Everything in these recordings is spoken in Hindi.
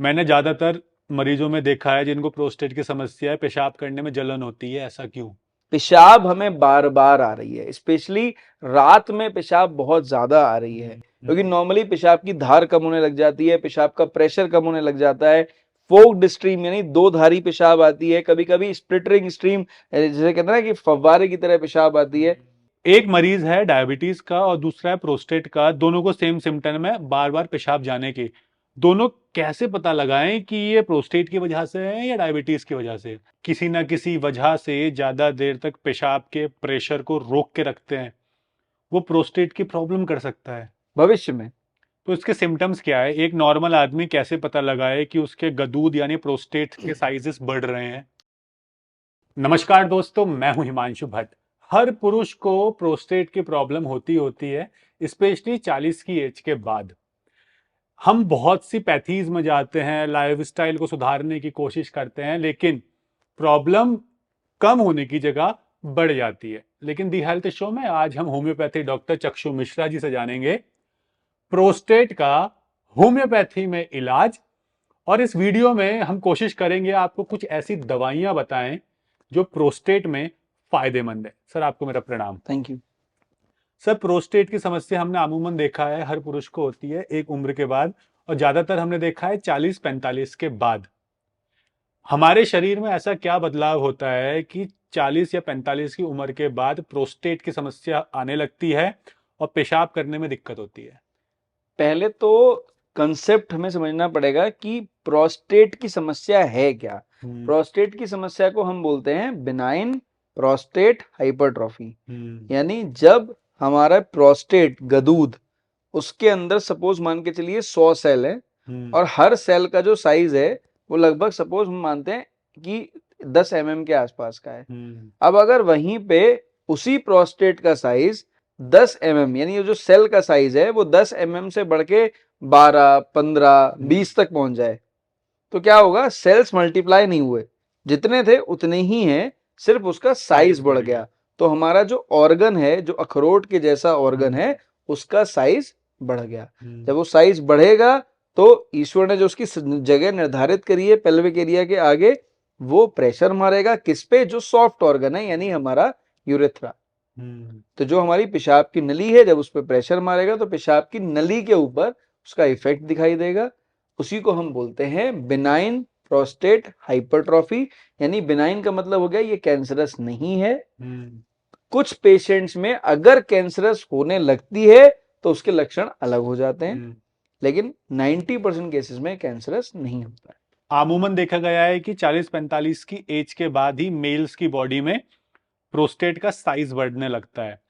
मैंने ज्यादातर मरीजों में देखा है जिनको प्रोस्टेट की समस्या है, पेशाब करने में जलन होती है। ऐसा क्यों? पेशाब हमें बार बार आ रही है, स्पेशली रात में पेशाब बहुत ज्यादा आ रही है, क्योंकि हम्म। नॉर्मली पेशाब की धार कम होने लग जाती है, पेशाब का प्रेशर कम होने लग जाता है। फोक्ड स्ट्रीम यानी दो धारी पेशाब आती है, कभी कभी स्प्लिटरिंग स्ट्रीम जैसे कहते हैं ना कि फव्वारे की तरह पेशाब आती है। एक मरीज है डायबिटीज का और दूसरा है प्रोस्टेट का, दोनों को सेम सिम्टम है, बार बार पेशाब जाने की। दोनों कैसे पता लगाएं कि ये प्रोस्टेट की वजह से है या डायबिटीज की वजह से? किसी ना किसी वजह से ज्यादा देर तक पेशाब के प्रेशर को रोक के रखते हैं, वो प्रोस्टेट की प्रॉब्लम कर सकता है। भविष्य में तो इसके सिम्टम्स क्या है? एक नॉर्मल आदमी कैसे पता लगाए कि उसके गदूद यानी प्रोस्टेट के साइजेस बढ़ रहे हैं? नमस्कार दोस्तों, मैं हूं हिमांशु भट्ट। हर पुरुष को प्रोस्टेट की प्रॉब्लम होती होती है, स्पेशली 40 की एज के बाद। हम बहुत सी पैथीज में जाते हैं, लाइफस्टाइल को सुधारने की कोशिश करते हैं, लेकिन प्रॉब्लम कम होने की जगह बढ़ जाती है। लेकिन दी हेल्थ शो में आज हम होम्योपैथी डॉक्टर चक्षु मिश्रा जी से जानेंगे प्रोस्टेट का होम्योपैथी में इलाज। और इस वीडियो में हम कोशिश करेंगे आपको कुछ ऐसी दवाइयां बताएं जो प्रोस्टेट में फायदेमंद है। सर, आपको मेरा प्रणाम। Thank you. सर, प्रोस्टेट की समस्या हमने अमूमन देखा है हर पुरुष को होती है एक उम्र के बाद, और ज्यादातर हमने देखा है 40-45 के बाद। हमारे शरीर में ऐसा क्या बदलाव होता है कि 40 या 45 की उम्र के बाद प्रोस्टेट की समस्या आने लगती है और पेशाब करने में दिक्कत होती है? पहले तो कंसेप्ट हमें समझना पड़ेगा कि प्रोस्टेट की समस्या है क्या। हम्म। प्रोस्टेट की समस्या को हम बोलते हैं बिनाइन प्रोस्टेट हाइपरट्रॉफी। हम्म। यानी जब हमारा प्रोस्टेट गदूद, उसके अंदर सपोज मान के चलिए 100 सेल है, हम्म। और हर सेल का जो साइज है वो लगभग सपोज हम मानते हैं कि 10 mm के आसपास का है। हम्म। अब अगर वहीं पे उसी प्रोस्टेट का साइज 10 mm यानी ये जो सेल का साइज है वो 10 mm से बढ़ के 12, 15, 20 तक पहुंच जाए, तो क्या होगा? सेल्स मल्टीप्लाई नहीं हुए, जितने थे उतने ही हैं, सिर्फ उसका साइज बढ़ गया। तो हमारा जो ऑर्गन है, जो अखरोट के जैसा ऑर्गन है, उसका साइज बढ़ गया। जब वो साइज बढ़ेगा तो ईश्वर ने जो उसकी जगह निर्धारित करी है पेल्विक एरिया के आगे, वो प्रेशर मारेगा किस पे? जो सॉफ्ट ऑर्गन है यानी हमारा यूरेथ्रा। तो जो हमारी पेशाब की नली है, जब उस पर प्रेशर मारेगा तो पेशाब की नली के ऊपर उसका इफेक्ट दिखाई देगा। उसी को हम बोलते हैं बिनाइन प्रोस्टेट हाइपरट्रॉफी। यानी बिनाइन का मतलब हो गया ये कैंसरस नहीं है। कुछ पेशेंट्स में अगर कैंसरस होने लगती है तो उसके लक्षण अलग हो जाते हैं, लेकिन 90% केसेस में कैंसरस नहीं होता है। आमूमन देखा गया है कि 40-45 की एज के बाद ही मेल्स की बॉडी में प्रोस्टेट का साइज बढ़ने लगता है।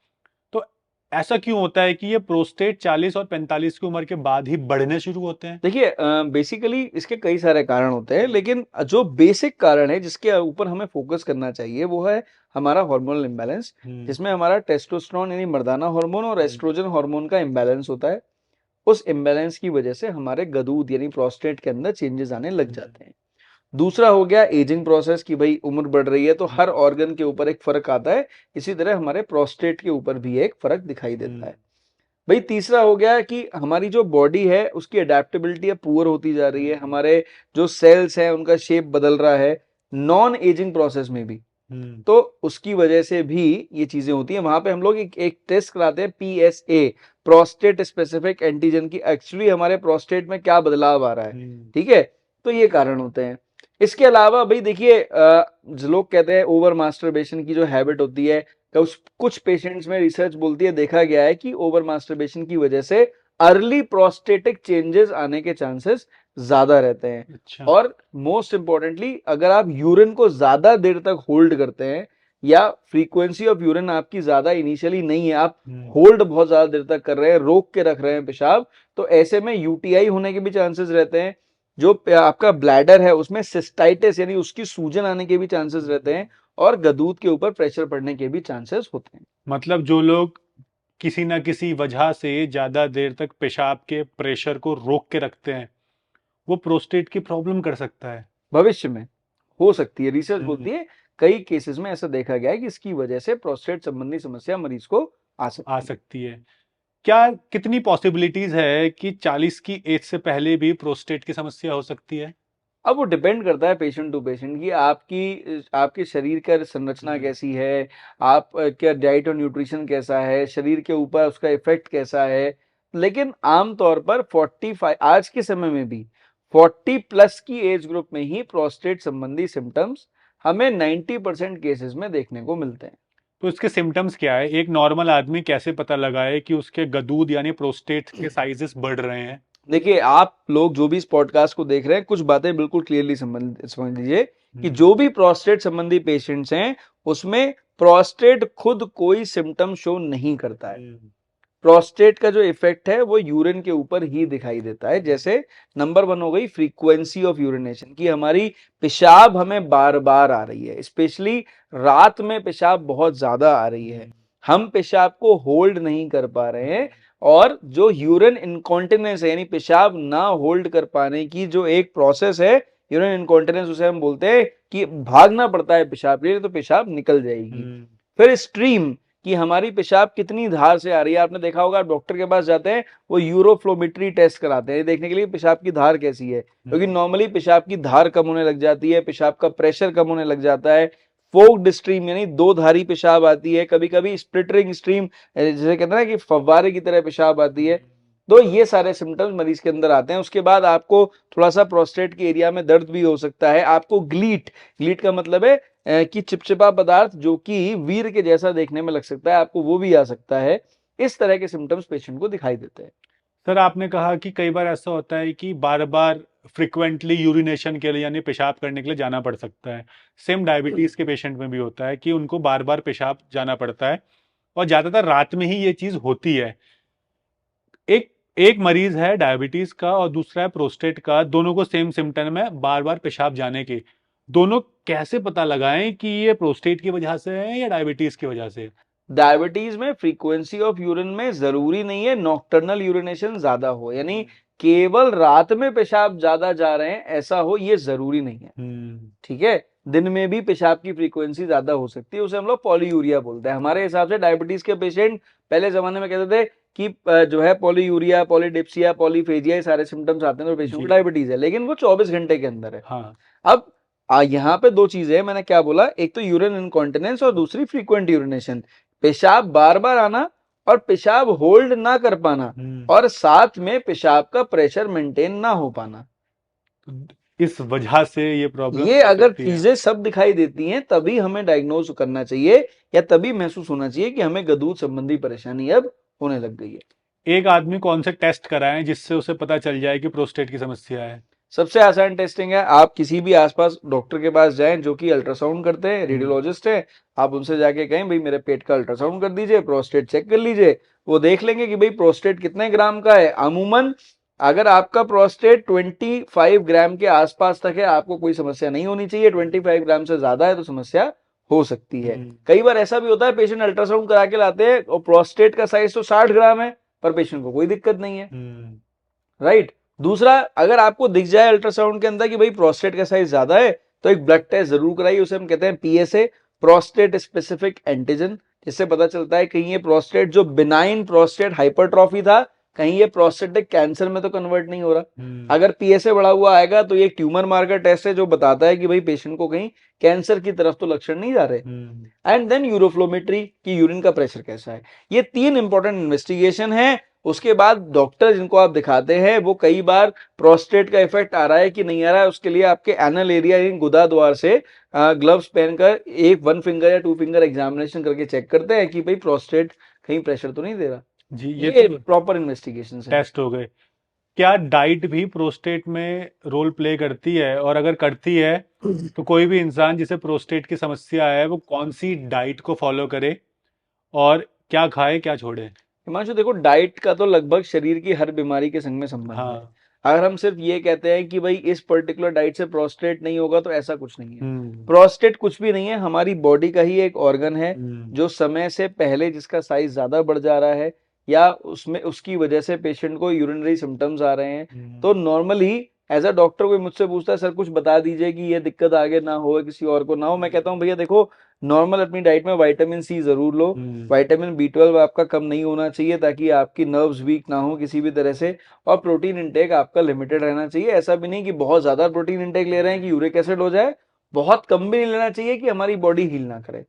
तो ऐसा क्यों होता है कि ये प्रोस्टेट 40 और 45 की उम्र के बाद ही बढ़ने शुरू होते हैं? देखिए, बेसिकली इसके कई सारे कारण होते हैं, लेकिन जो बेसिक कारण है जिसके ऊपर हमें फोकस करना चाहिए वो है हमारा हार्मोनल इम्बैलेंस, जिसमें हमारा टेस्टोस्टेरोन यानी मर्दाना हार्मोन और एस्ट्रोजन हार्मोन का इम्बैलेंस होता है। उस इम्बैलेंस की वजह से हमारे गदूद यानी प्रोस्टेट के अंदर चेंजेस आने लग जाते हैं। दूसरा हो गया एजिंग प्रोसेस, की भाई उम्र बढ़ रही है तो हर ऑर्गन के ऊपर एक फर्क आता है, इसी तरह हमारे प्रोस्टेट के ऊपर भी एक फर्क दिखाई देता है। भाई तीसरा हो गया कि हमारी जो बॉडी है उसकी अडेप्टेबिलिटी अब पुअर होती जा रही है, हमारे जो सेल्स हैं उनका शेप बदल रहा है नॉन एजिंग प्रोसेस में भी। तो उसकी वजह से भी ये चीजें होती हैं। वहां पे हम लोग एक टेस्ट कराते हैं, PSA, प्रोस्टेट स्पेसिफिक एंटीजन की, एक्चुअली हमारे प्रोस्टेट में क्या बदलाव आ रहा है। ठीक है, तो ये कारण होते हैं। इसके अलावा भाई देखिए, जो लोग कहते हैं ओवर मास्टरबेशन की जो हैबिट होती है, कुछ पेशेंट्स में रिसर्च बोलती है, देखा गया है कि ओवर मास्टरबेशन की वजह से अर्ली प्रोस्टेटिक चेंजेस आने के चांसेस ज्यादा रहते हैं। अच्छा। और मोस्ट इंपॉर्टेंटली अगर आप यूरिन को ज्यादा देर तक होल्ड करते हैं, या फ्रीक्वेंसी ऑफ यूरिन आपकी ज्यादा इनिशियली नहीं है, आप होल्ड बहुत ज्यादा देर तक कर रहे हैं, रोक के रख रहे हैं पेशाब, तो ऐसे में यूटीआई होने के भी चांसेस रहते हैं। जो आपका ब्लैडर है उसमें सिस्टाइटिस यानी उसकी सूजन आने के भी चांसेस रहते हैं, और गदूद के ऊपर प्रेशर पड़ने के भी चांसेस होते हैं। मतलब जो लोग किसी ना किसी वजह से ज्यादा देर तक पेशाब के प्रेशर को रोक के रखते हैं, वो प्रोस्टेट की प्रॉब्लम कर सकता है। भविष्य में हो सकती है, रिसर्च बोलती है कई केसेस में ऐसा देखा गया है कि इसकी वजह से प्रोस्टेट संबंधी समस्या मरीज को आ आ सकती है। सकती है। क्या कितनी पॉसिबिलिटीज है कि 40 की एज से पहले भी प्रोस्टेट की समस्या हो सकती है? अब वो डिपेंड करता है पेशेंट टू पेशेंट की आपके शरीर का संरचना कैसी है, आप क्या डाइट और न्यूट्रिशन कैसा है, शरीर के ऊपर उसका इफेक्ट कैसा है। लेकिन आमतौर पर 45 आज के समय में भी 40 प्लस की एज ग्रुप में ही प्रोस्टेट संबंधी सिम्टम्स हमें 90% केसेस में देखने को मिलते हैं। तो इसके सिम्टम्स क्या है? एक नॉर्मल आदमी कैसे पता लगाए कि उसके गदूद यानी प्रोस्टेट के साइजेस बढ़ रहे हैं? देखिए, आप लोग जो भी इस पॉडकास्ट को देख रहे हैं, कुछ बातें बिल्कुल क्लियरली समझ लीजिए कि जो भी प्रोस्टेट संबंधी पेशेंट्स हैं, उसमें प्रोस्टेट खुद कोई सिम्टम शो नहीं करता है। प्रोस्टेट का जो इफेक्ट है वो यूरिन के ऊपर ही दिखाई देता है। जैसे नंबर 1 हो गई फ्रीक्वेंसी ऑफ यूरिनेशन, की हमारी पेशाब हमें बार बार आ रही है, स्पेशली रात में पेशाब बहुत ज्यादा आ रही है, हम पेशाब को होल्ड नहीं कर पा रहे हैं। और जो यूरिन इनकॉन्टिनेंस है, यानी पेशाब ना होल्ड कर पाने की जो एक प्रोसेस है यूरिन इनकॉन्टिनेंस, उसे हम बोलते हैं कि भागना पड़ता है पेशाब के लिए, तो पेशाब निकल जाएगी। फिर स्ट्रीम, कि हमारी पेशाब कितनी धार से आ रही है। आपने देखा होगा, आप डॉक्टर के पास जाते हैं, वो यूरोफ्लोमेट्री टेस्ट कराते हैं देखने के लिए पेशाब की धार कैसी है, क्योंकि नॉर्मली पेशाब की धार कम होने लग जाती है, पेशाब का प्रेशर कम होने लग जाता है। फोक्ड स्ट्रीम यानी दो धारी पेशाब आती है, कभी कभी स्प्लिटरिंग स्ट्रीम, जैसे कहते हैं ना कि फव्वारे की तरह पेशाब आती है। तो ये सारे सिम्टम्स मरीज के अंदर आते हैं। उसके बाद आपको थोड़ा सा प्रोस्टेट के एरिया में दर्द भी हो सकता है। आपको ग्लीट, ग्लीट का मतलब है कि चिपचिपा पदार्थ जो कि वीर के जैसा देखने में लग सकता है, आपको वो भी आ सकता है। इस तरह के सिम्टम्स पेशेंट को दिखाई देते हैं। सर, आपने कहा कि कई बार ऐसा होता है कि बार बार फ्रिक्वेंटली यूरिनेशन के लिए यानी पेशाब करने के लिए जाना पड़ सकता है। सेम डायबिटीज के पेशेंट में भी होता है कि उनको बार बार पेशाब जाना पड़ता है, और ज्यादातर रात में ही ये चीज होती है। एक एक मरीज है डायबिटीज का और दूसरा है प्रोस्टेट का, दोनों को सेम सिम्टम है बार बार पेशाब जाने के। दोनों कैसे पता लगाएं कि ये प्रोस्टेट की वजह से है या डायबिटीज की वजह से? डायबिटीज में फ्रीक्वेंसी ऑफ यूरिन में जरूरी नहीं है नॉक्टर्नल यूरिनेशन ज्यादा हो, यानी केवल रात में पेशाब ज्यादा जा रहे हैं ऐसा हो, ये जरूरी नहीं है। ठीक है, दिन में भी पेशाब की फ्रीक्वेंसी ज्यादा हो सकती है, उसे हम लोग पॉलीयूरिया बोलते हैं। हमारे हिसाब से डायबिटीज के पेशेंट पहले जमाने में कहते थे कि जो है पॉलीयूरिया, पॉलीडिप्सिया, पॉलीफेजिया, ये सारे सिम्टम्स आते हैं तो पेशेंट को डायबिटीज है, लेकिन वो 24 घंटे के अंदर है। हाँ। अब यहाँ पे दो चीजें हैं, मैंने क्या बोला, एक तो यूरिन इनकॉन्टिनेंस और दूसरी फ्रीक्वेंट यूरिनेशन। पेशाब बार बार आना और पेशाब होल्ड ना कर पाना, और साथ में पेशाब का प्रेशर मेंटेन ना हो पाना। इस वजह से ये प्रॉब्लम ये अगर चीजें सब दिखाई देती हैं तभी हमें डायग्नोज करना चाहिए, या तभी महसूस होना चाहिए कि हमें गदूद संबंधी परेशानी अब होने लग गई है। एक आदमी कौन से टेस्ट कराएं जिससे उसे पता चल जाए कि प्रोस्टेट की समस्या है? सबसे आसान टेस्टिंग है, आप किसी भी आसपास डॉक्टर के पास जाएं जो कि अल्ट्रासाउंड करते हैं, रेडियोलॉजिस्ट है, आप उनसे जाके कहें भाई मेरे पेट का अल्ट्रासाउंड कर दीजिए, प्रोस्टेट चेक कर लीजिए। वो देख लेंगे कि भाई प्रोस्टेट कितने ग्राम का है। अमूमन अगर आपका प्रोस्टेट 25 ग्राम के आसपास तक है, आपको कोई समस्या नहीं होनी चाहिए। 25 ग्राम से ज्यादा है तो समस्या हो सकती है। कई बार ऐसा भी होता है, पेशेंट अल्ट्रासाउंड करा के लाते हैं और प्रोस्टेट का साइज तो 60 ग्राम है, पर पेशेंट को कोई दिक्कत नहीं है। राइट। दूसरा, अगर आपको दिख जाए अल्ट्रासाउंड के अंदर कि भाई प्रोस्टेट का साइज ज्यादा है, तो एक ब्लड टेस्ट जरूर कराइए, उसे हम कहते हैं पीएसए, प्रोस्टेट स्पेसिफिक एंटीजन। जिससे पता चलता है कहीं ये प्रोस्टेट जो बिनाइन प्रोस्टेट हाइपरट्रॉफी था, कहीं ये प्रोस्टेटिक कैंसर में तो कन्वर्ट नहीं हो रहा। अगर पीएसए बढ़ा हुआ आएगा तो ये ट्यूमर मार्कर टेस्ट है जो बताता है कि भाई पेशेंट को कहीं कैंसर की तरफ तो लक्षण नहीं जा रहे। एंड देन यूरोफ्लोमेट्री, की यूरिन का प्रेशर कैसा है। ये 3 इंपॉर्टेंट इन्वेस्टिगेशन है। उसके बाद डॉक्टर जिनको आप दिखाते हैं वो कई बार प्रोस्टेट का इफेक्ट आ रहा है कि नहीं आ रहा है, उसके लिए आपके एनल एरिया यानी गुदा द्वार से ग्लव्स पहनकर एक 1 फिंगर या 2 फिंगर एग्जामिनेशन करके चेक करते हैं कि भाई प्रोस्टेट कहीं प्रेशर तो नहीं दे रहा जी। ये तो प्रॉपर इन्वेस्टिगेशन टेस्ट हो गए। क्या डाइट भी प्रोस्टेट में रोल प्ले करती है, और अगर करती है तो कोई भी इंसान जिसे प्रोस्टेट की समस्या है वो कौन सी डाइट को फॉलो करे और क्या खाए क्या छोड़े? हिमांशु देखो, डाइट का तो लगभग शरीर की हर बीमारी के संग में संबंध है। अगर हम सिर्फ ये कहते हैं कि भाई इस पर्टिकुलर डाइट से प्रोस्टेट नहीं होगा, तो ऐसा कुछ नहीं है। प्रोस्टेट कुछ भी नहीं है, हमारी बॉडी का ही एक ऑर्गन है जो समय से पहले जिसका साइज ज्यादा बढ़ जा रहा है, या उसमें उसकी वजह से पेशेंट को यूरिनरी सिम्टम्स आ रहे हैं। तो नॉर्मली एज अ डॉक्टर कोई मुझसे पूछता है सर कुछ बता दीजिए कि ये दिक्कत आगे ना हो, किसी और को ना हो, मैं कहता हूँ भैया देखो, नॉर्मल अपनी डाइट में विटामिन सी जरूर लो। विटामिन B12 आपका कम नहीं होना चाहिए ताकि आपकी नर्व्स वीक ना हो किसी भी तरह से। और प्रोटीन इंटेक आपका लिमिटेड रहना चाहिए, ऐसा भी नहीं कि बहुत ज्यादा प्रोटीन इंटेक ले रहे हैं कि यूरिक एसिड हो जाए, बहुत कम भी नहीं लेना चाहिए कि हमारी बॉडी हील ना करे।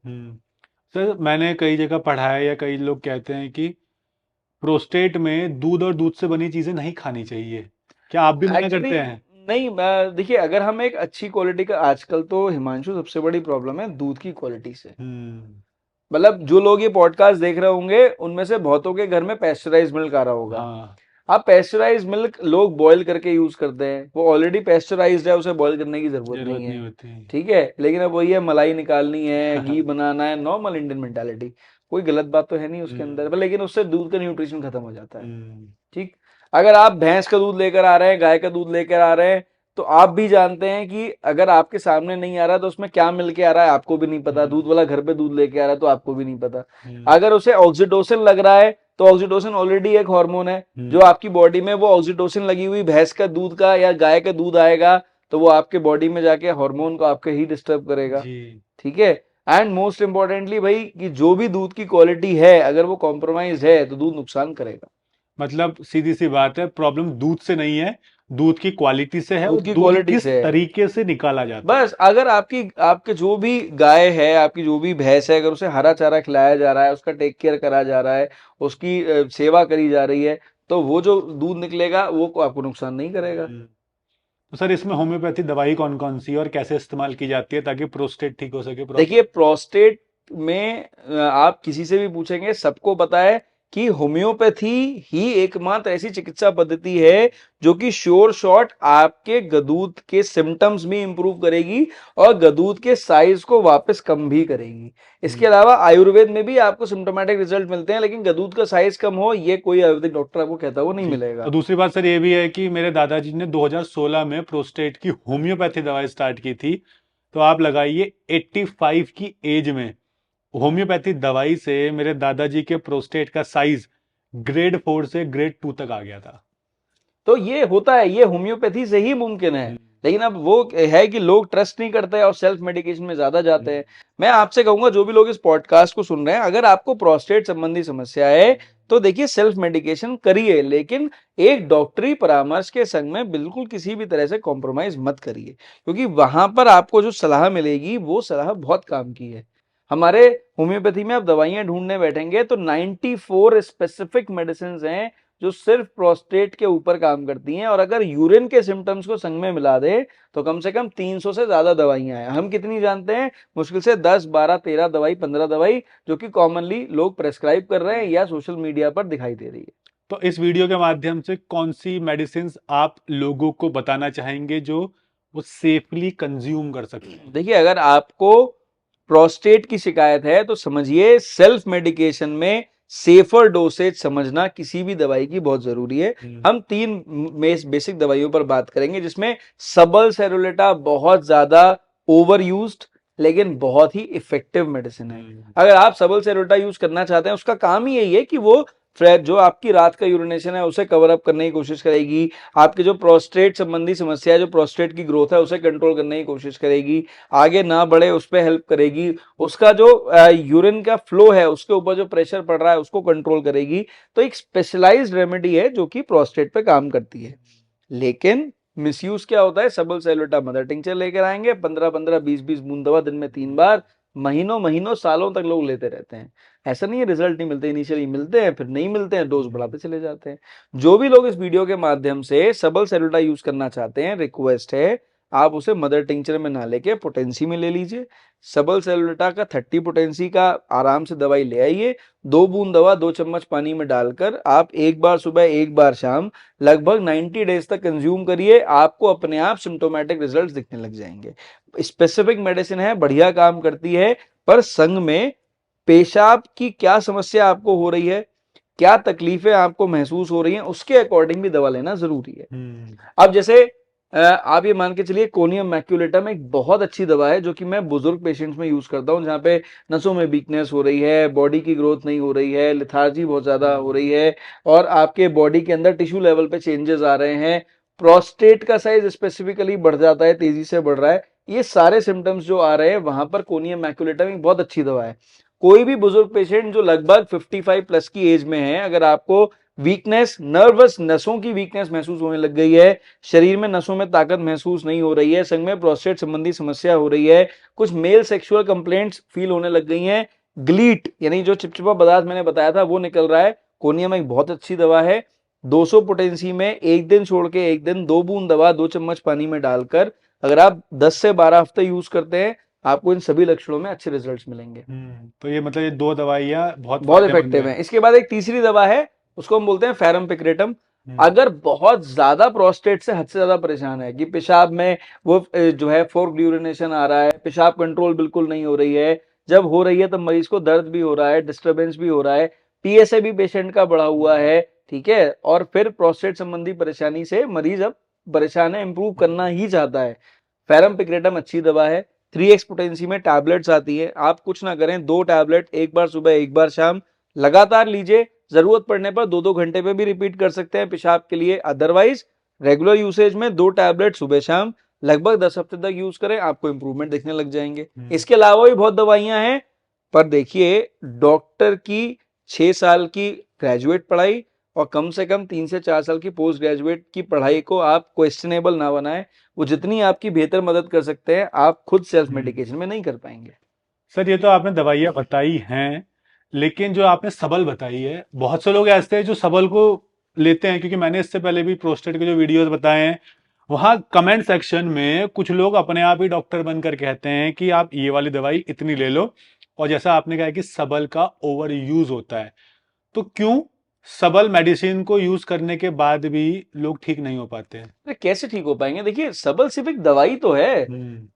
सर मैंने कई जगह पढ़ा है या कई लोग कहते हैं कि प्रोस्टेट में दूध और दूध से बनी चीजें नहीं खानी चाहिए, क्या आप भी मना एक्चुअली करते हैं? नहीं, देखिए अगर हम एक अच्छी क्वालिटी का, आजकल तो हिमांशु सबसे बड़ी प्रॉब्लम है दूध की क्वालिटी से। मतलब जो लोग ये पॉडकास्ट देख रहे होंगे उनमें से बहुतों के घर में पेस्चराइज मिल्क आ रहा होगा। हाँ, अब पेस्चराइज मिल्क लोग बॉईल करके यूज करते हैं, वो ऑलरेडी पेस्चराइज्ड है, उसे बॉईल करने की जरूरत जरूरत नहीं नहीं है। होती। ठीक है, लेकिन अब वही है, मलाई निकालनी है, घी बनाना है, नॉर्मल इंडियन मेंटालिटी। कोई गलत बात तो है नहीं उसके अंदर, पर लेकिन उससे दूध का न्यूट्रिशन खत्म हो जाता है। ठीक, अगर आप भैंस का दूध लेकर आ रहे हैं, गाय का दूध लेकर आ रहे हैं, तो आप भी जानते हैं कि अगर आपके सामने नहीं आ रहा तो उसमें क्या मिल के आ रहा है आपको भी नहीं पता। दूध वाला घर पे दूध लेके आ रहा है तो आपको भी नहीं पता। अगर उसे ऑक्सीटोसिन लग रहा है तो ऑक्सीटोसिन ऑलरेडी एक हार्मोन है जो आपकी बॉडी में, वो ऑक्सीटोसिन लगी हुई भैंस का दूध का या गाय का दूध आएगा तो वो आपके बॉडी में जाके हार्मोन को आपके ही डिस्टर्ब करेगा। ठीक है, एंड मोस्ट इंपॉर्टेंटली भाई कि जो भी दूध की क्वालिटी है अगर वो कॉम्प्रोमाइज है तो दूध नुकसान करेगा। मतलब सीधी सी बात है, प्रॉब्लम दूध से नहीं है, दूध की क्वालिटी से है, और दूध की दूध क्वालिटी किस से है। तरीके से निकाला जाता बस अगर आपके जो भी गाय है, आपकी जो भी भैंस है, अगर उसे हरा चारा खिलाया जा रहा है, उसका टेक केयर करा जा रहा है, उसकी सेवा करी जा रही है, तो वो जो दूध निकलेगा वो आपको नुकसान नहीं करेगा। है। तो सर इसमें होम्योपैथी दवाई कौन कौन सी है और कैसे इस्तेमाल की जाती है ताकि प्रोस्टेट ठीक हो सके प्रॉपर? देखिए प्रोस्टेट में आप किसी से भी पूछेंगे सबको पता है कि होम्योपैथी ही एकमात्र ऐसी चिकित्सा पद्धति है जो कि श्योर शॉट आपके गदूद के सिम्टम्स भी इंप्रूव करेगी और गदूद के साइज को वापस कम भी करेगी। इसके अलावा आयुर्वेद में भी आपको सिम्टोमेटिक रिजल्ट मिलते हैं, लेकिन गदूद का साइज कम हो ये कोई आयुर्वेदिक डॉक्टर आपको कहता हुआ नहीं मिलेगा। तो दूसरी बात सर ये भी है कि मेरे दादाजी ने 2016 में प्रोस्टेट की होम्योपैथी दवाई स्टार्ट की थी, तो आप लगाइए 85 की एज में होम्योपैथी दवाई से मेरे दादाजी के प्रोस्टेट का साइज ग्रेड 4 से ग्रेड 2 तक आ गया था। तो ये होता है, ये होम्योपैथी से ही मुमकिन है। लेकिन अब वो है कि लोग ट्रस्ट नहीं करते और सेल्फ मेडिकेशन में ज्यादा जाते हैं। मैं आपसे कहूंगा जो भी लोग इस पॉडकास्ट को सुन रहे हैं, अगर आपको प्रोस्टेट संबंधी समस्या है तो देखिए सेल्फ मेडिकेशन करिए, लेकिन एक डॉक्टरी परामर्श के संग में बिल्कुल किसी भी तरह से कॉम्प्रोमाइज मत करिए, क्योंकि वहां पर आपको जो सलाह मिलेगी वो सलाह बहुत काम की है। हमारे होम्योपैथी में आप दवाइयां ढूंढने बैठेंगे तो 94 स्पेसिफिक मेडिसिन हैं जो सिर्फ प्रोस्टेट के ऊपर काम करती हैं, और अगर यूरिन के सिम्टम्स को संग में मिला दे तो कम से कम 300 से ज्यादा दवाइयां हैं। हम कितनी जानते हैं? मुश्किल से 10 12 13 दवाई 15 दवाई जो कि कॉमनली लोग प्रेस्क्राइब कर रहे हैं या सोशल मीडिया पर दिखाई दे रही है। तो इस वीडियो के माध्यम से कौन सी मेडिसिन आप लोगों को बताना चाहेंगे जो वो सेफली कंज्यूम कर सकते हैं? देखिए अगर आपको प्रोस्टेट की शिकायत है तो समझिए सेल्फ मेडिकेशन में सेफर डोसेज समझना किसी भी दवाई की बहुत जरूरी है। हम 3 बेसिक दवाइयों पर बात करेंगे जिसमें सबल सेरुलेटा बहुत ज्यादा ओवर यूज्ड लेकिन बहुत ही इफेक्टिव मेडिसिन है। अगर आप सबल सेरुलेटा यूज करना चाहते हैं, उसका काम ही यही है कि वो जो आपकी रात का यूरिनेशन है उसे कवर अप करने की कोशिश करेगी, आपके जो प्रोस्टेट संबंधी समस्या है, जो प्रोस्टेट की ग्रोथ है उसे कंट्रोल करने की कोशिश करेगी, आगे ना बढ़े उस पर हेल्प करेगी, उसका जो यूरिन का फ्लो है उसके ऊपर जो प्रेशर पड़ रहा है उसको कंट्रोल करेगी। तो एक स्पेशलाइज्ड रेमेडी है जो कि प्रोस्टेट पे काम करती है। लेकिन मिसयूज क्या होता है? सबल सेलुटा मदर टिंचर लेकर आएंगे, 15-15 20-20 बूंद दवा दिन में 3 बार, महीनों महीनों सालों तक लोग लेते रहते हैं। ऐसा नहीं है रिजल्ट नहीं मिलते, इनिशियली मिलते हैं फिर नहीं मिलते हैं, डोज बढ़ाते चले जाते हैं। जो भी लोग इस वीडियो के माध्यम से सबल सेलुटा यूज करना चाहते हैं, रिक्वेस्ट है आप उसे मदर टिंचर में ना लेके पोटेंसी में ले लीजिए। सबल सेलुटा का 30 पोटेंसी का आराम से दवाई ले आइए, 2 बूंद दवा 2 चम्मच पानी में डालकर आप एक बार सुबह एक बार शाम लगभग 90 डेज तक कंज्यूम करिए, आपको अपने आप सिम्टोमेटिक रिजल्ट्स दिखने लग जाएंगे। स्पेसिफिक मेडिसिन है, बढ़िया काम करती है, पर संग में पेशाब की क्या समस्या आपको हो रही है, क्या तकलीफें आपको महसूस हो रही हैं, उसके अकॉर्डिंग भी दवा लेना जरूरी है। अब जैसे आप ये मान के चलिए कोनियम मैक्यूलेटम एक बहुत अच्छी दवा है जो कि मैं बुजुर्ग पेशेंट्स में यूज करता हूं, जहां पे नसों में वीकनेस हो रही है, बॉडी की ग्रोथ नहीं हो रही है, लिथार्जी बहुत ज्यादा हो रही है और आपके बॉडी के अंदर टिश्यू लेवल पे चेंजेस आ रहे हैं, प्रोस्टेट का साइज स्पेसिफिकली बढ़ जाता है, तेजी से बढ़ रहा है, ये सारे सिम्टम्स जो आ रहे हैं वहां पर कोनियम मैक्युलेटम एक बहुत अच्छी दवा है। कोई भी बुजुर्ग पेशेंट जो लगभग 55 प्लस की एज में है, अगर आपको वीकनेस, नर्वस नसों की वीकनेस महसूस होने लग गई है, शरीर में नसों में ताकत महसूस नहीं हो रही है, संग में प्रोस्टेट संबंधी समस्या हो रही है, कुछ मेल सेक्सुअल कंप्लेंट्स फील होने लग गई हैं, ग्लीट यानी जो चिपचिपा पदार्थ मैंने बताया था वो निकल रहा है, कोनियम एक बहुत अच्छी दवा है। 200 पोटेंसी में एक दिन छोड़ के एक दिन 2 बूंद दवा 2 चम्मच पानी में डालकर अगर आप 10 से 12 हफ्ते यूज करते हैं, आपको इन सभी लक्षणों में अच्छे रिजल्ट्स मिलेंगे। तो ये मतलब ये 2 दवाइयाँ बहुत बहुत फायदेमंद इफेक्टिव है। है। इसके बाद एक तीसरी दवा है, उसको हम बोलते हैं फेरम पिक्रेटम। अगर बहुत ज्यादा प्रोस्टेट से हद से ज्यादा परेशान है कि पेशाब में वो जो है फोर्क्ड यूरिनेशन आ रहा है, पेशाब कंट्रोल बिल्कुल नहीं हो रही है, जब हो रही है तब मरीज को दर्द भी हो रहा है, डिस्टरबेंस भी हो रहा है, पीएसए भी पेशेंट का बढ़ा हुआ है, ठीक है, और फिर प्रोस्टेट संबंधी परेशानी से मरीज अब परेशान है, इंप्रूव करना ही चाहता है, फेरम पिक्रेटम अच्छी दवा है। 3x पोटेंसी में टैबलेट्स आती है, आप कुछ ना करें, 2 टैबलेट एक बार सुबह एक बार शाम लगातार लीजिए, जरूरत पड़ने पर 2-2 घंटे पे भी रिपीट कर सकते हैं पेशाब के लिए। अदरवाइज रेगुलर यूसेज में 2 टैबलेट सुबह शाम लगभग 10 हफ्ते तक यूज करें, आपको इंप्रूवमेंट दिखने लग जाएंगे। इसके अलावा भी बहुत दवाइयां हैं, पर देखिए डॉक्टर की 6 साल की ग्रेजुएट पढ़ाई और कम से कम 3 से 4 साल की पोस्ट ग्रेजुएट की पढ़ाई को आप क्वेश्चनेबल ना बनाएं। वो जितनी आपकी बेहतर मदद कर सकते हैं, आप खुद सेल्फ मेडिकेशन में नहीं कर पाएंगे। सर ये तो आपने दवाइयाँ बताई हैं, लेकिन जो आपने सबल बताई है, बहुत से लोग ऐसे हैं जो सबल को लेते हैं, क्योंकि मैंने इससे पहले भी प्रोस्टेट के जो वीडियोस बताए हैं, वहाँ कमेंट सेक्शन में कुछ लोग अपने आप ही डॉक्टर बनकर कहते हैं कि आप ये वाली दवाई इतनी ले लो, और जैसा आपने कहा कि सबल का ओवर यूज होता है, तो क्यों सबल मेडिसिन को यूज करने के बाद भी लोग ठीक नहीं हो पाते हैं? अरे कैसे ठीक हो पाएंगे? देखिए सबल सिर्फ एक दवाई तो है, हम्म।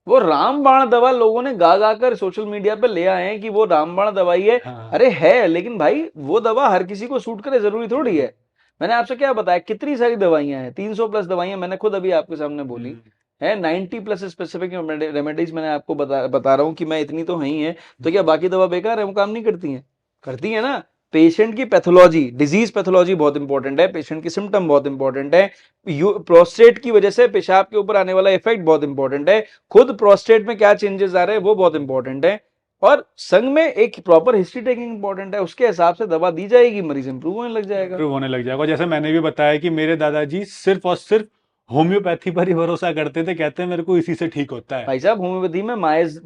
वो रामबाण दवा लोगों ने गा गा कर सोशल मीडिया पे ले आए हैं कि वो रामबाण दवाई है। हाँ। अरे है, लेकिन भाई वो दवा हर किसी को सूट करे जरूरी थोड़ी है। मैंने आपसे क्या बताया, कितनी सारी दवाइयां हैं, 300 प्लस दवाइयां मैंने खुद अभी आपके सामने बोली है, 90 प्लस स्पेसिफिक रेमेडीज मैंने आपको बता रहा हूँ कि मैं इतनी तो है ही है, तो क्या बाकी दवा बेकार है? वो काम नहीं करती है? करती है ना। पेशेंट की पैथोलॉजी, डिजीज पैथोलॉजी बहुत इंपॉर्टेंट है, पेशेंट की सिम्टम बहुत इंपॉर्टेंट है, प्रोस्टेट की वजह से पेशाब के ऊपर आने वाला इफेक्ट बहुत इंपॉर्टेंट है, खुद प्रोस्टेट में क्या चेंजेस आ रहे हैं वो बहुत इंपॉर्टेंट है, और संग में एक प्रॉपर हिस्ट्री टेकिंग इंपॉर्टेंट है, उसके हिसाब से दवा दी जाएगी, मरीज इंप्रूव होने लग जाएगा। इंप्रूव होने लग जाएगा। जैसे मैंने भी बताया कि मेरे दादाजी सिर्फ और सिर्फ होम्योपैथी पर ही भरोसा करते थे, कहते हैं मेरे को इसी से ठीक होता है। भाई साहब होम्योपैथी में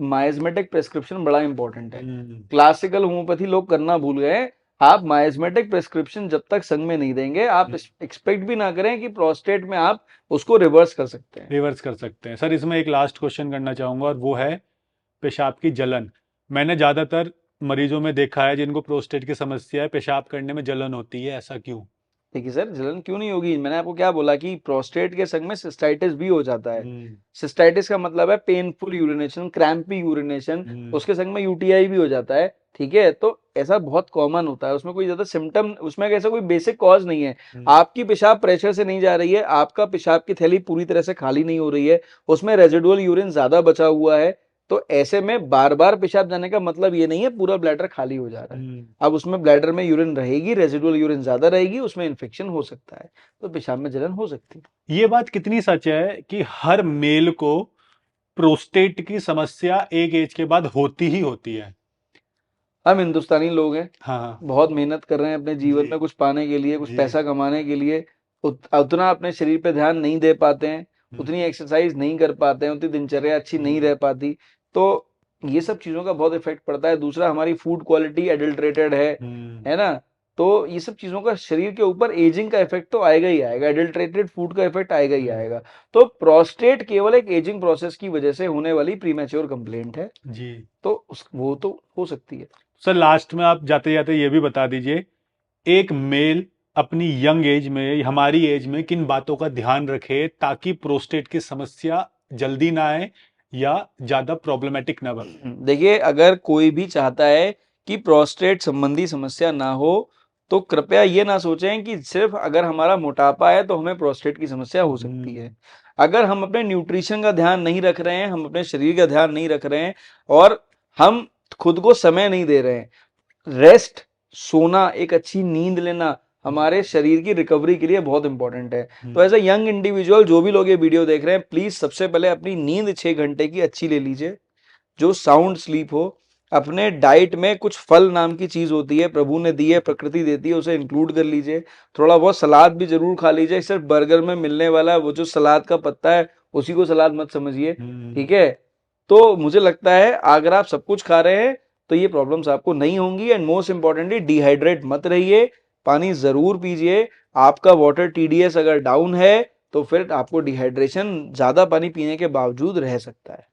माइजमेटिक प्रेस्क्रिप्शन बड़ा इंपॉर्टेंट है। हम्म। क्लासिकल होम्योपैथी लोग करना भूल गए। आप माइजमेटिक प्रेस्क्रिप्शन जब तक संग में नहीं देंगे, आप एक्सपेक्ट भी ना करें कि प्रोस्टेट में आप उसको रिवर्स कर सकते हैं। रिवर्स कर सकते हैं। सर इसमें एक लास्ट क्वेश्चन करना चाहूंगा, और वो है पेशाब की जलन। मैंने ज्यादातर मरीजों में देखा है जिनको प्रोस्टेट की समस्या है, पेशाब करने में जलन होती है, ऐसा क्यों? देखिए सर, जलन क्यों नहीं होगी? मैंने आपको क्या बोला कि प्रोस्टेट के संग में सिस्टाइटिस भी हो जाता है। सिस्टाइटिस का मतलब है पेनफुल यूरिनेशन, क्रैम्पी यूरिनेशन, उसके संग में यूटीआई भी हो जाता है, ठीक है, तो ऐसा बहुत कॉमन होता है, उसमें कोई ज्यादा सिम्टम, उसमें ऐसा कोई बेसिक कॉज नहीं है। आपकी पेशाब प्रेशर से नहीं जा रही है, आपका पेशाब की थैली पूरी तरह से खाली नहीं हो रही है, उसमें रेजिडुअल यूरिन ज्यादा बचा हुआ है, तो ऐसे में बार बार पेशाब जाने का मतलब ये नहीं है पूरा ब्लैडर खाली हो जा रहा है। अब उसमें ब्लैडर में यूरिन रहेगी, रेजिडुअल यूरिन ज्यादा रहेगी, उसमें इन्फेक्शन हो सकता है, तो पेशाब में जलन हो सकती है। ये बात कितनी सच है कि हर मेल को प्रोस्टेट की समस्या एक एज के बाद होती ही होती है? हम हिंदुस्तानी लोग हैं, हाँ। बहुत मेहनत कर रहे हैं अपने जीवन जी। में कुछ पाने के लिए, कुछ जी। पैसा कमाने के लिए, उतना अपने शरीर पे ध्यान नहीं दे पाते हैं, उतनी एक्सरसाइज नहीं कर पाते हैं, उतनी दिनचर्या अच्छी नहीं रह पाती, तो ये सब चीजों का बहुत इफेक्ट पड़ता है। दूसरा, हमारी फूड क्वालिटी एडल्ट्रेटेड है ना, तो ये सब चीजों का शरीर के ऊपर एजिंग का इफेक्ट तो आएगा ही आएगा, एडल्ट्रेटेड फूड का इफेक्ट आएगा ही आएगा। तो प्रोस्टेट केवल एक एजिंग प्रोसेस की वजह से होने वाली प्रीमेच्योर कंप्लेंट है जी। तो वो तो हो सकती है। सर लास्ट में आप जाते जाते ये भी बता दीजिए, एक मेल अपनी यंग एज में, हमारी एज में, किन बातों का ध्यान रखे ताकि प्रोस्टेट की समस्या जल्दी ना आए या ज्यादा प्रॉब्लमेटिक ना बने? देखिए, अगर कोई भी चाहता है कि प्रोस्टेट संबंधी समस्या ना हो, तो कृपया ये ना सोचें कि सिर्फ अगर हमारा मोटापा है तो हमें प्रोस्टेट की समस्या हो सकती है। अगर हम अपने न्यूट्रिशन का ध्यान नहीं रख रहे हैं, हम अपने शरीर का ध्यान नहीं रख रहे हैं, और हम खुद को समय नहीं दे रहे हैं, रेस्ट, सोना, एक अच्छी नींद लेना, हमारे शरीर की रिकवरी के लिए बहुत इंपॉर्टेंट है। हम्म। तो एज अ यंग इंडिविजुअल जो भी लोग ये वीडियो देख रहे हैं, प्लीज सबसे पहले अपनी नींद 6 घंटे की अच्छी ले लीजिए, जो साउंड स्लीप हो। अपने डाइट में कुछ फल नाम की चीज होती है, प्रभु ने दी है, प्रकृति देती है, उसे इंक्लूड कर लीजिए। थोड़ा बहुत सलाद भी जरूर खा लीजिए, सिर्फ बर्गर में मिलने वाला वो जो सलाद का पत्ता है उसी को सलाद मत समझिए, ठीक है। तो मुझे लगता है अगर आप सब कुछ खा रहे हैं तो ये प्रॉब्लम्स आपको नहीं होंगी। एंड मोस्ट इंपॉर्टेंटली डिहाइड्रेट मत रहिए, पानी जरूर पीजिए। आपका वाटर टीडीएस अगर डाउन है तो फिर आपको डिहाइड्रेशन ज्यादा पानी पीने के बावजूद रह सकता है।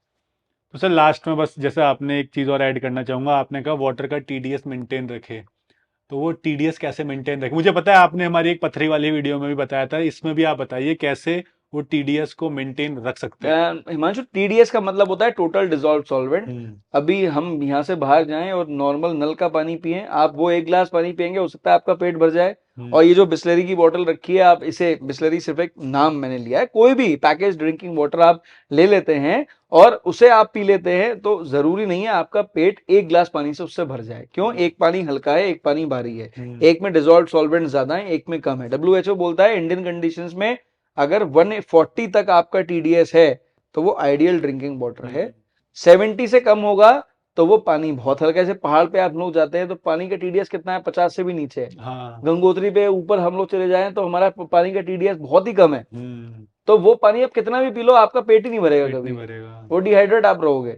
तो सर लास्ट में बस जैसे आपने एक चीज़ और ऐड करना चाहूँगा, आपने कहा वाटर का टीडीएस मेंटेन रखे, तो वो टीडीएस कैसे मेंटेन रखे? मुझे पता है आपने हमारी एक पथरी वाली वीडियो में भी बताया था, इसमें भी आप बताइए कैसे वो टीडीएस को मेंटेन रख सकते हैं। हिमांशु, टीडीएस का मतलब होता है टोटल डिजॉल्व सॉल्वेंट। अभी हम यहाँ से बाहर जाएं और नॉर्मल नल का पानी पिएं, आप वो 1 ग्लास पानी पिएंगे, हो सकता है आपका पेट भर जाए। और ये जो बिस्लरी की बोतल रखी है, आप इसे, बिस्लरी सिर्फ एक नाम मैंने लिया है, कोई भी पैकेज ड्रिंकिंग वाटर आप ले लेते हैं और उसे आप पी लेते हैं, तो जरूरी नहीं है आपका पेट 1 ग्लास पानी से उससे भर जाए। क्यों? एक पानी हल्का है, एक पानी भारी है, एक में डिजॉल्व सॉल्वेंट ज्यादा है, एक में कम है। डब्ल्यूएचओ बोलता है इंडियन कंडीशंस में अगर 140 तक आपका टीडीएस है तो वो आइडियल ड्रिंकिंग वाटर है। 70 से कम होगा तो वो पानी बहुत हल्का है। जैसे पहाड़ पे आप लोग जाते हैं तो पानी का टीडीएस कितना है? 50 से भी नीचे है। हाँ। गंगोत्री पे ऊपर हम लोग चले जाएं तो हमारा पानी का टीडीएस बहुत ही कम है। तो वो पानी आप कितना भी पी लो, आपका पेट ही नहीं भरेगा पेट कभी, नहीं भरेगा। वो डिहाइड्रेट आप रहोगे।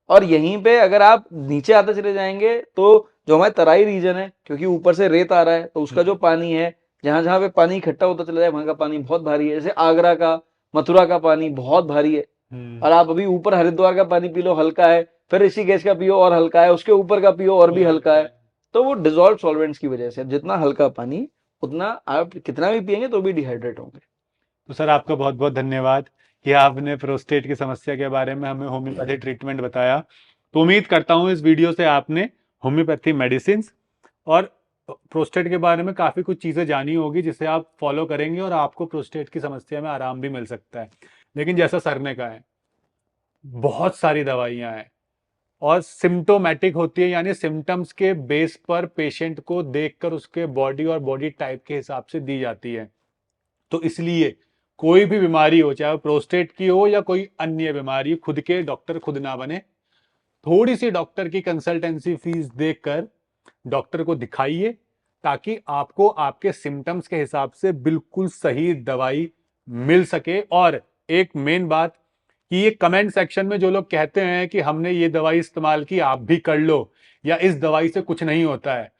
और यहीं पे अगर आप नीचे आते चले जाएंगे तो जो हमारे तराई रीजन है, क्योंकि ऊपर से रेत आ रहा है, तो उसका जो पानी है, जहां जहां पे पानी इकट्ठा होता चला जाए वहां का पानी बहुत भारी है। जैसे आगरा का, मथुरा का पानी बहुत भारी है। और आप अभी ऊपर हरिद्वार का पानी पी लो, हल्का है, फिर ऋषिकेश का पियो और हल्का है, उसके ऊपर का पियो और भी हल्का है। तो वो डिजॉल्व सॉल्वेंट्स की वजह से जितना हल्का पानी उतना आप कितना भी पिएंगे तो भी डिहाइड्रेट होंगे। तो सर आपका बहुत बहुत धन्यवाद कि आपने प्रोस्टेट की समस्या के बारे में हमें होम्योपैथी ट्रीटमेंट बताया। तो उम्मीद करता हूँ इस वीडियो से आपने होम्योपैथी मेडिसिन और प्रोस्टेट के बारे में काफ़ी कुछ चीज़ें जानी होगी, जिसे आप फॉलो करेंगे और आपको प्रोस्टेट की समस्या में आराम भी मिल सकता है। लेकिन जैसा सर ने कहा है, बहुत सारी दवाइयाँ हैं और सिम्टोमेटिक होती है, यानी सिम्टम्स के बेस पर पेशेंट को देखकर उसके बॉडी और बॉडी टाइप के हिसाब से दी जाती है। तो इसलिए कोई भी बीमारी हो, चाहे वो प्रोस्टेट की हो या कोई अन्य बीमारी, खुद के डॉक्टर खुद ना बने। थोड़ी सी डॉक्टर की कंसल्टेंसी फीस देकर डॉक्टर को दिखाइए, ताकि आपको आपके सिम्टम्स के हिसाब से बिल्कुल सही दवाई मिल सके। और एक मेन बात कि ये कमेंट सेक्शन में जो लोग कहते हैं कि हमने ये दवाई इस्तेमाल की, आप भी कर लो, या इस दवाई से कुछ नहीं होता है,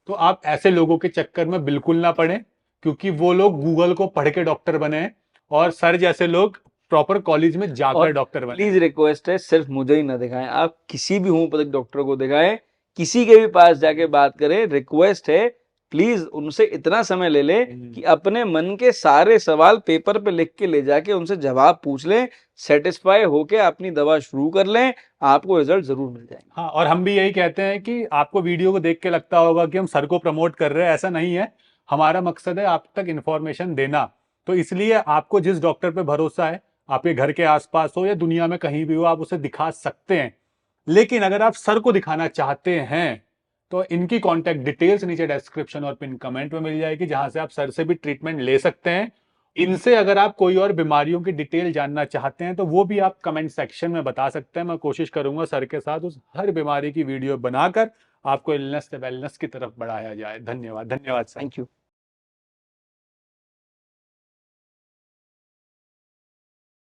तो आप ऐसे लोगों के चक्कर में बिल्कुल ना पड़े, क्योंकि वो लोग गूगल को पढ़ के डॉक्टर बने हैं और सर जैसे लोग प्रॉपर कॉलेज में जाकर डॉक्टर बने। प्लीज रिक्वेस्ट है, सिर्फ मुझे ही ना दिखाएं, आप किसी भी होम्योपैथिक डॉक्टर को दिखाएं, किसी के भी पास जाके बात करें। रिक्वेस्ट है, प्लीज उनसे इतना समय ले ले कि अपने मन के सारे सवाल पेपर पे लिख के ले जाके उनसे जवाब पूछ लें, सेटिस्फाई होके अपनी दवा शुरू कर लें, आपको रिजल्ट जरूर मिल जाएंगे। हाँ, और हम भी यही कहते हैं कि आपको वीडियो को देख के लगता होगा कि हम सर को प्रमोट कर रहे हैं, ऐसा नहीं है। हमारा मकसद है आप तक इंफॉर्मेशन देना। तो इसलिए आपको जिस डॉक्टर पे भरोसा है, आपके घर के आसपास हो या दुनिया में कहीं भी हो, आप उसे दिखा सकते हैं। लेकिन अगर आप सर को दिखाना चाहते हैं तो इनकी कॉन्टैक्ट डिटेल्स नीचे डिस्क्रिप्शन और पिन कमेंट में मिल जाएगी, जहां से आप सर से भी ट्रीटमेंट ले सकते हैं। इनसे अगर आप कोई और बीमारियों की डिटेल जानना चाहते हैं तो वो भी आप कमेंट सेक्शन में बता सकते हैं। मैं कोशिश करूंगा सर के साथ उस हर बीमारी की वीडियो बनाकर आपको इलनेस से वेलनेस की तरफ बढ़ाया जाए। धन्यवाद, धन्यवाद सर। Thank you.